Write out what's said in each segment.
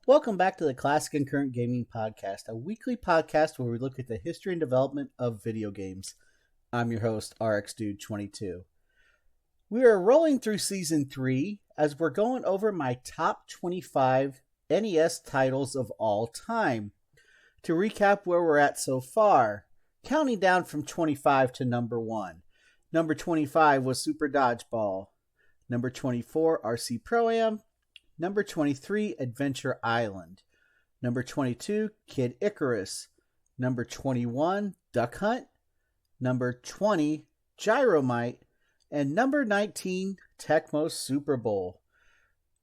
Welcome back to the Classic and Current Gaming Podcast, a weekly podcast where we look at the history and development of video games. I'm your host, RxDude22. We are rolling through Season 3 as we're going over my top 25 NES titles of all time. To recap where we're at so far, counting down from 25 to number 1. Number 25 was Super Dodgeball. Number 24, RC Pro-Am. Number 23, Adventure Island. Number 22, Kid Icarus. Number 21, Duck Hunt. Number 20, Gyromite. And number 19, Tecmo Super Bowl.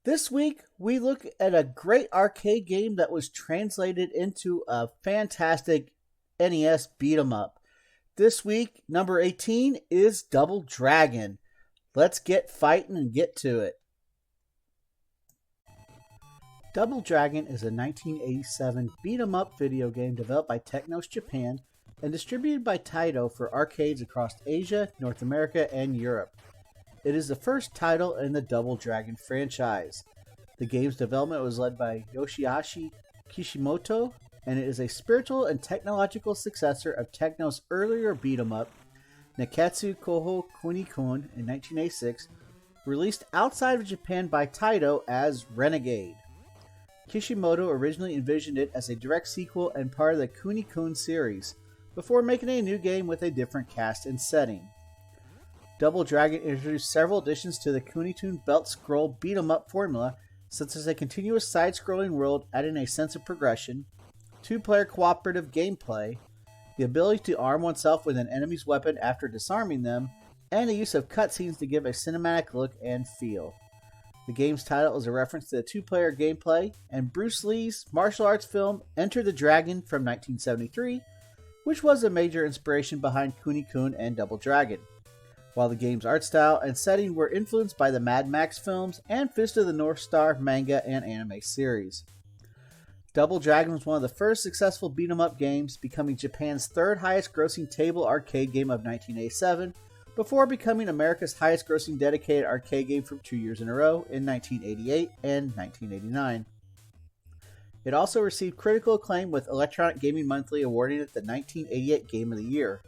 This week, we look at a great arcade game that was translated into a fantastic NES beat-em-up. This week, number 18 is Double Dragon. Let's get fighting and get to it. Double Dragon is a 1987 beat-em-up video game developed by Technos Japan and distributed by Taito for arcades across Asia, North America, and Europe. It is the first title in the Double Dragon franchise. The game's development was led by Yoshihashi Kishimoto, and it is a spiritual and technological successor of Technos' earlier beat-em-up, Neketsu Koho Kuni-kun in 1986, released outside of Japan by Taito as Renegade. Kishimoto originally envisioned it as a direct sequel and part of the Kuni-kun series, before making a new game with a different cast and setting. Double Dragon introduced several additions to the Kuni-kun belt scroll beat-em-up formula, such as a continuous side-scrolling world adding a sense of progression, two-player cooperative gameplay, the ability to arm oneself with an enemy's weapon after disarming them, and the use of cutscenes to give a cinematic look and feel. The game's title is a reference to the two-player gameplay and Bruce Lee's martial arts film Enter the Dragon from 1973, which was a major inspiration behind Kuni-kun and Double Dragon. While the game's art style and setting were influenced by the Mad Max films and Fist of the North Star manga and anime series. Double Dragon was one of the first successful beat-em-up games, becoming Japan's third highest grossing table arcade game of 1987, before becoming America's highest grossing dedicated arcade game for 2 years in a row in 1988 and 1989. It also received critical acclaim, with Electronic Gaming Monthly awarding it the 1988 Game of the Year.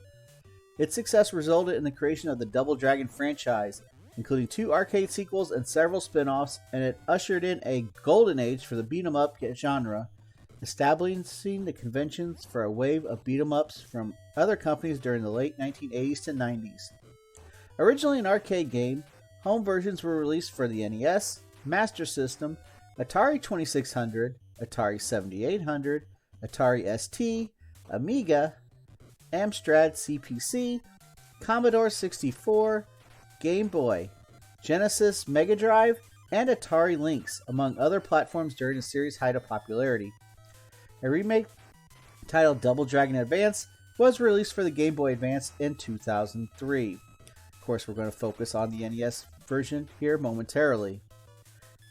Its success resulted in the creation of the Double Dragon franchise, including 2 arcade sequels and several spin-offs, and it ushered in a golden age for the beat-em-up genre, establishing the conventions for a wave of beat-em-ups from other companies during the late 1980s to 90s. Originally an arcade game, home versions were released for the NES, Master System, Atari 2600, Atari 7800, Atari ST, Amiga, Amstrad CPC, Commodore 64, Game Boy, Genesis Mega Drive, and Atari Lynx, among other platforms during the series' height of popularity. A remake titled Double Dragon Advance was released for the Game Boy Advance in 2003. Of course, we're going to focus on the NES version here momentarily.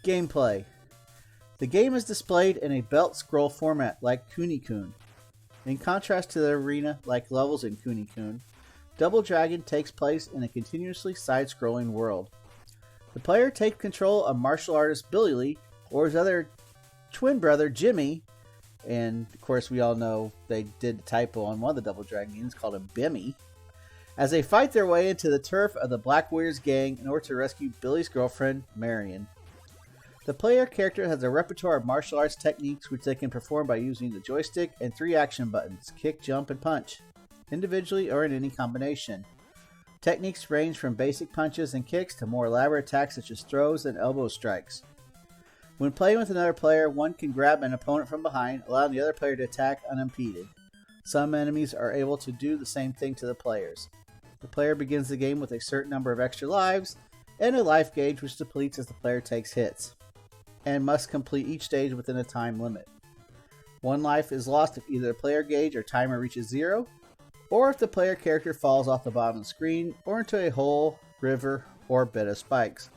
Gameplay. The game is displayed in a belt scroll format like Kuni-kun. In contrast to the arena-like levels in Kuni-kun, Double Dragon takes place in a continuously side-scrolling world. The player takes control of martial artist Billy Lee, or his other twin brother Jimmy, and of course we all know they did a typo on one of the Double Dragon games, called him Bimmy, as they fight their way into the turf of the Black Warriors gang in order to rescue Billy's girlfriend, Marion. The player character has a repertoire of martial arts techniques which they can perform by using the joystick and 3 action buttons, kick, jump, and punch, individually or in any combination. Techniques range from basic punches and kicks to more elaborate attacks such as throws and elbow strikes. When playing with another player, one can grab an opponent from behind, allowing the other player to attack unimpeded. Some enemies are able to do the same thing to the players. The player begins the game with a certain number of extra lives, and a life gauge which depletes as the player takes hits, and must complete each stage within a time limit. 1 life is lost if either the player gauge or timer reaches 0, or if the player character falls off the bottom of the screen, or into a hole, river, or bed of spikes.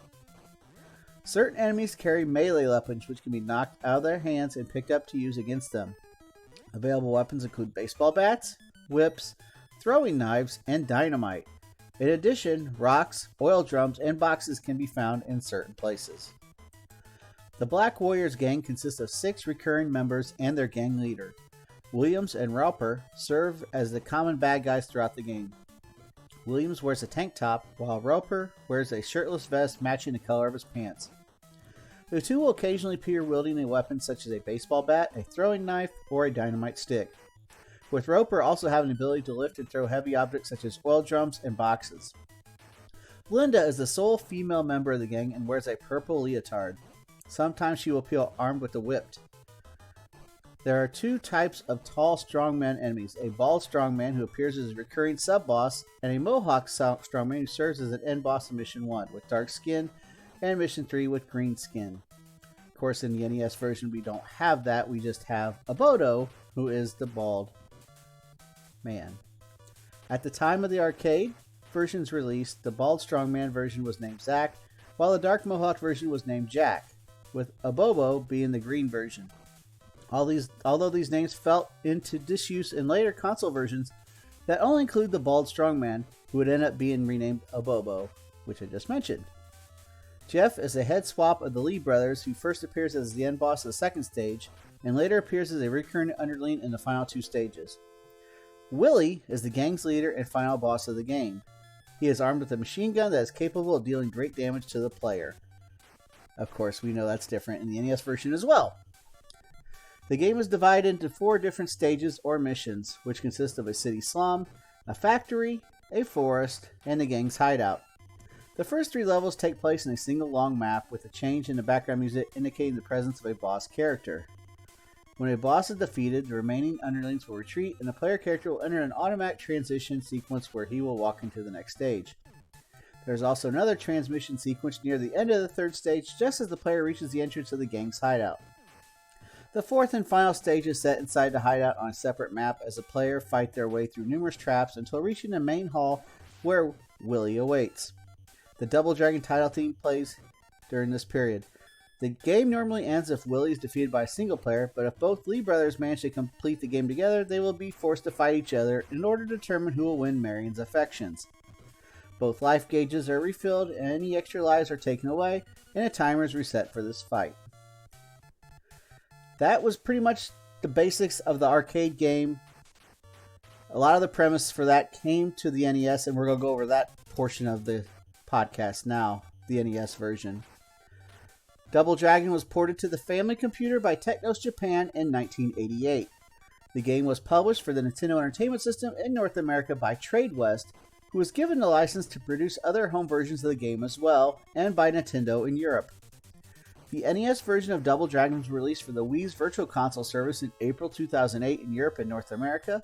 Certain enemies carry melee weapons which can be knocked out of their hands and picked up to use against them. Available weapons include baseball bats, whips, throwing knives, and dynamite. In addition, rocks, oil drums, and boxes can be found in certain places. The Black Warriors gang consists of 6 recurring members and their gang leader. Williams and Roper serve as the common bad guys throughout the game. Williams wears a tank top, while Roper wears a shirtless vest matching the color of his pants. The two will occasionally appear wielding a weapon such as a baseball bat, a throwing knife, or a dynamite stick, with Roper also having the ability to lift and throw heavy objects such as oil drums and boxes. Linda is the sole female member of the gang and wears a purple leotard. Sometimes she will appear armed with a whip. There are 2 types of tall strongman enemies, a bald strongman who appears as a recurring sub-boss, and a mohawk strongman who serves as an end boss in Mission 1 with dark skin, and Mission 3 with green skin. Of course, in the NES version we don't have that, we just have Abodo, who is the bald man. At the time of the arcade version's release, the bald strongman version was named Zack, while the dark mohawk version was named Jack, with Abobo being the green version. Although these names fell into disuse in later console versions that only include the bald strongman, who would end up being renamed Abobo, which I just mentioned. Jeff is a head swap of the Lee brothers, who first appears as the end boss of the second stage, and later appears as a recurring underling in the final 2 stages. Willie is the gang's leader and final boss of the game. He is armed with a machine gun that is capable of dealing great damage to the player. Of course, we know that's different in the NES version as well. The game is divided into 4 different stages or missions, which consist of a city slum, a factory, a forest, and the gang's hideout. The first 3 levels take place in a single long map with a change in the background music indicating the presence of a boss character. When a boss is defeated, the remaining underlings will retreat and the player character will enter an automatic transition sequence where he will walk into the next stage. There is also another transmission sequence near the end of the 3rd stage just as the player reaches the entrance of the gang's hideout. The 4th and final stage is set inside the hideout on a separate map as the player fight their way through numerous traps until reaching the main hall where Willie awaits. The Double Dragon title theme plays during this period. The game normally ends if Willie is defeated by a single player, but if both Lee brothers manage to complete the game together, they will be forced to fight each other in order to determine who will win Marion's affections. Both life gauges are refilled and any extra lives are taken away, and a timer is reset for this fight. That was pretty much the basics of the arcade game. A lot of the premise for that came to the NES, and we're going to go over that portion of the podcast now, the NES version. Double Dragon was ported to the family computer by Technos Japan in 1988. The game was published for the Nintendo Entertainment System in North America by Tradewest, who was given the license to produce other home versions of the game as well, and by Nintendo in Europe. The NES version of Double Dragon was released for the Wii's Virtual Console service in April 2008 in Europe and North America.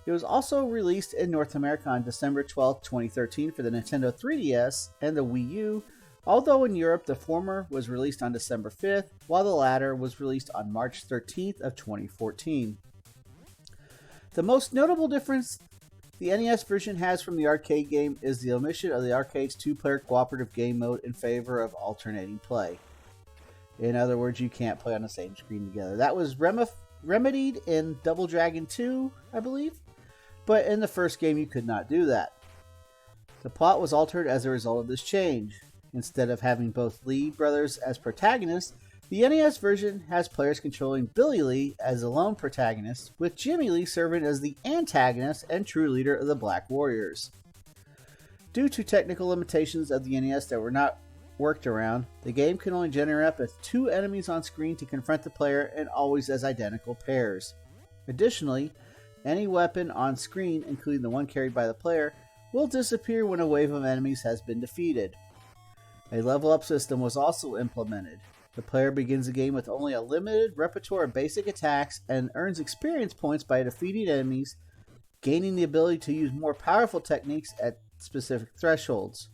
It was also released in North America on December 12, 2013 for the Nintendo 3DS and the Wii U, although in Europe the former was released on December 5th, while the latter was released on March 13th of 2014. The most notable difference the NES version has from the arcade game is the omission of the arcade's 2-player cooperative game mode in favor of alternating play. In other words, you can't play on the same screen together. That was remedied in Double Dragon 2, I believe, but in the first game you could not do that. The plot was altered as a result of this change. Instead of having both Lee brothers as protagonists, the NES version has players controlling Billy Lee as the lone protagonist, with Jimmy Lee serving as the antagonist and true leader of the Black Warriors. Due to technical limitations of the NES that were not worked around, the game can only generate up as 2 enemies on screen to confront the player and always as identical pairs. Additionally, any weapon on screen, including the one carried by the player, will disappear when a wave of enemies has been defeated. A level up system was also implemented. The player begins the game with only a limited repertoire of basic attacks and earns experience points by defeating enemies, gaining the ability to use more powerful techniques at specific thresholds.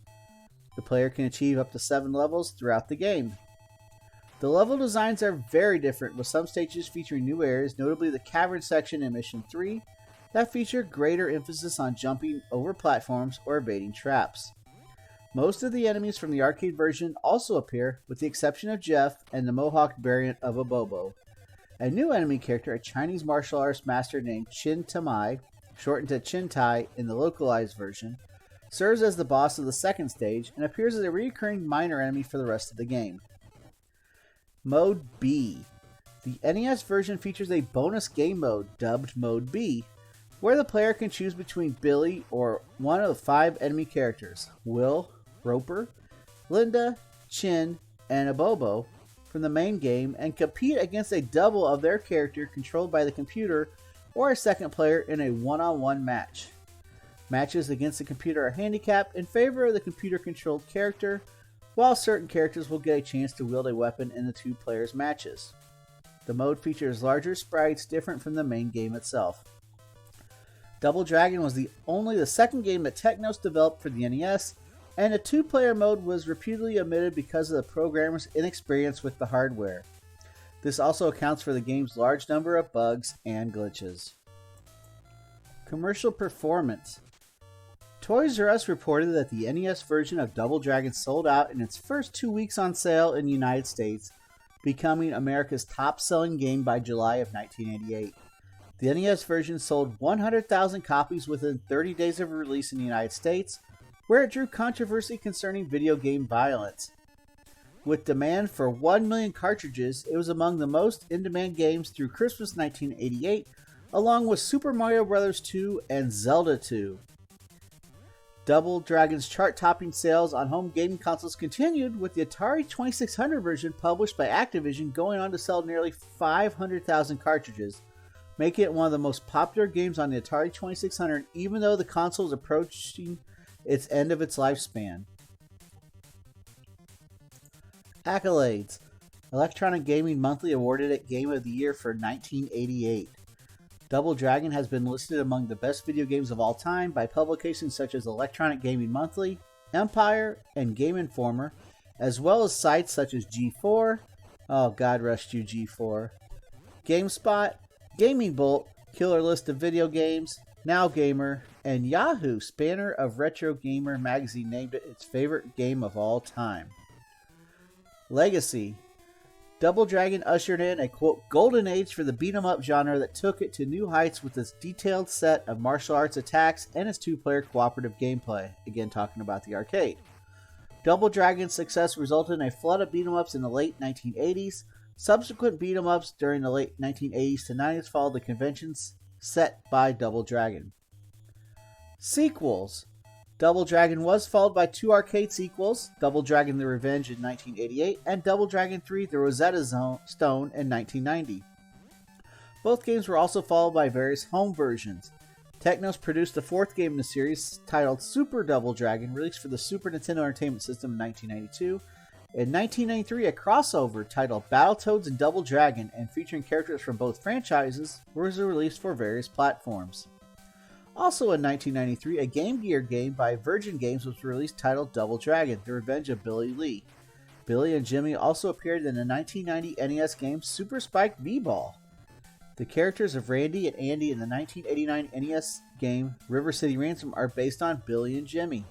The player can achieve up to 7 levels throughout the game. The level designs are very different, with some stages featuring new areas, notably the cavern section in Mission 3, that feature greater emphasis on jumping over platforms or evading traps. Most of the enemies from the arcade version also appear, with the exception of Jeff and the Mohawk variant of Abobo. A new enemy character, a Chinese martial arts master named Chin Tamai, shortened to Chin Tai in the localized version, serves as the boss of the second stage and appears as a recurring minor enemy for the rest of the game. Mode B. The NES version features a bonus game mode dubbed Mode B, where the player can choose between Billy or one of 5 enemy characters, Will, Roper, Linda, Chin, and Abobo, from the main game, and compete against a double of their character controlled by the computer or a second player in a one-on-one match. Matches against the computer are handicapped in favor of the computer-controlled character, while certain characters will get a chance to wield a weapon in the 2 players' matches. The mode features larger sprites different from the main game itself. Double Dragon was only the second game that Technos developed for the NES, and a 2-player mode was repeatedly omitted because of the programmer's inexperience with the hardware. This also accounts for the game's large number of bugs and glitches. Commercial performance. Toys R Us reported that the NES version of Double Dragon sold out in its first 2 weeks on sale in the United States, becoming America's top-selling game by July of 1988. The NES version sold 100,000 copies within 30 days of release in the United States, where it drew controversy concerning video game violence. With demand for 1 million cartridges, it was among the most in-demand games through Christmas 1988, along with Super Mario Bros. 2 and Zelda 2. Double Dragon's chart-topping sales on home gaming consoles continued, with the Atari 2600 version published by Activision going on to sell nearly 500,000 cartridges, making it one of the most popular games on the Atari 2600 even though the console is approaching its end of its lifespan. Accolades. Electronic Gaming Monthly awarded it Game of the Year for 1988. Double Dragon has been listed among the best video games of all time by publications such as Electronic Gaming Monthly, Empire, and Game Informer, as well as sites such as G4, oh God rest you G4, GameSpot, Gaming Bolt, Killer List of Video Games, Now Gamer, and Yahoo, spanner of Retro Gamer magazine, named it its favorite game of all time. Legacy. Double Dragon ushered in a, quote, golden age for the beat-em-up genre that took it to new heights with its detailed set of martial arts attacks and its 2-player cooperative gameplay. Again, talking about the arcade. Double Dragon's success resulted in a flood of beat-em-ups in the late 1980s. Subsequent beat-em-ups during the late 1980s to 90s followed the conventions set by Double Dragon. Sequels. Double Dragon was followed by 2 arcade sequels, Double Dragon The Revenge in 1988 and Double Dragon 3 The Rosetta Stone in 1990. Both games were also followed by various home versions. Technos produced the 4th game in the series, titled Super Double Dragon, released for the Super Nintendo Entertainment System in 1992. In 1993, a crossover titled Battletoads and Double Dragon, and featuring characters from both franchises, was released for various platforms. Also in 1993, a Game Gear game by Virgin Games was released titled Double Dragon, The Revenge of Billy Lee. Billy and Jimmy also appeared in the 1990 NES game Super Spike V-Ball. The characters of Randy and Andy in the 1989 NES game River City Ransom are based on Billy and Jimmy.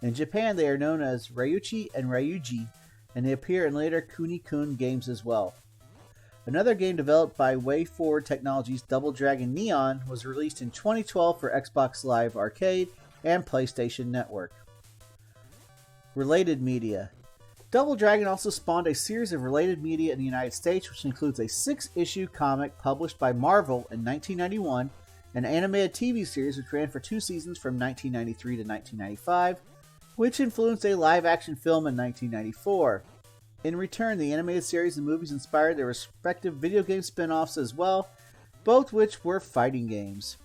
In Japan, they are known as Ryuichi and Ryuji, and they appear in later Kuni-kun games as well. Another game developed by WayForward Technologies, Double Dragon Neon, was released in 2012 for Xbox Live Arcade and PlayStation Network. Related media. Double Dragon also spawned a series of related media in the United States, which includes a 6-issue comic published by Marvel in 1991, an animated TV series which ran for 2 seasons from 1993 to 1995, which influenced a live-action film in 1994. In return, the animated series and movies inspired their respective video game spin-offs as well, both which were fighting games.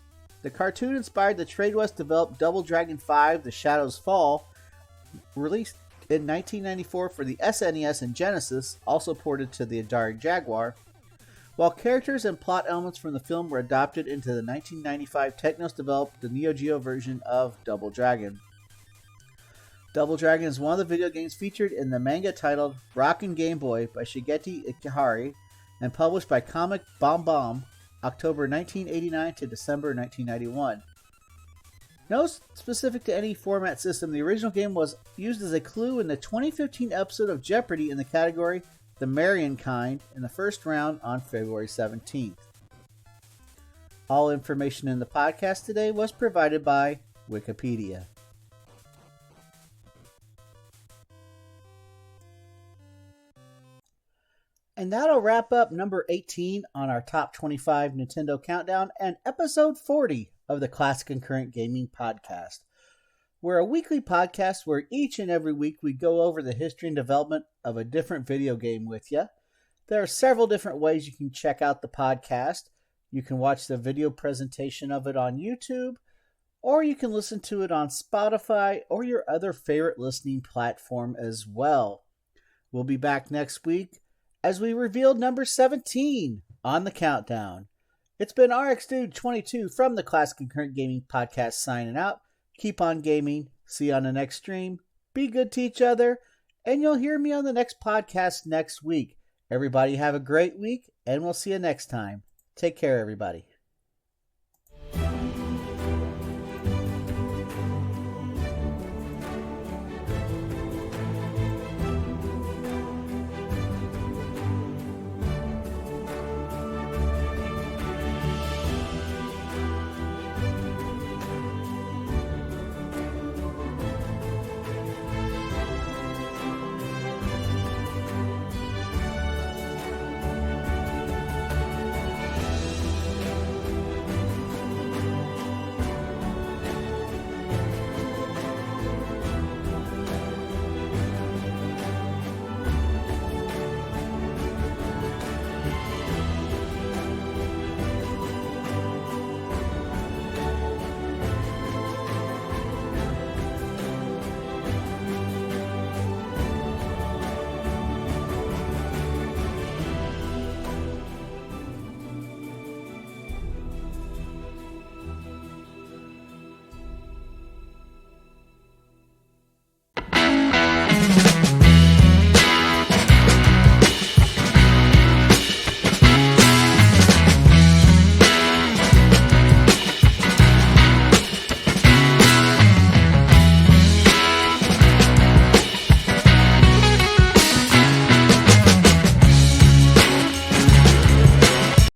The cartoon inspired the Tradewest developed Double Dragon 5 The Shadows Fall, released in 1994 for the SNES and Genesis, also ported to the Atari Jaguar, while characters and plot elements from the film were adopted into the 1995 Technos developed the Neo Geo version of Double Dragon. Double Dragon is one of the video games featured in the manga titled Rockin' Game Boy by Shigeki Ikehara and published by Comic Bomb Bomb, October 1989 to December 1991. No specific to any format system, the original game was used as a clue in the 2015 episode of Jeopardy in the category The Marion Kind in the first round on February 17th. All information in the podcast today was provided by Wikipedia. And that'll wrap up number 18 on our top 25 Nintendo Countdown and episode 40 of the Classic and Current Gaming Podcast. We're a weekly podcast where each and every week we go over the history and development of a different video game with you. There are several different ways you can check out the podcast. You can watch the video presentation of it on YouTube, or you can listen to it on Spotify or your other favorite listening platform as well. We'll be back next week as we reveal number 17 on the countdown. It's been RxDude22 from the Classic and Current Gaming Podcast signing out. Keep on gaming. See you on the next stream. Be good to each other. And you'll hear me on the next podcast next week. Everybody have a great week, and we'll see you next time. Take care, everybody.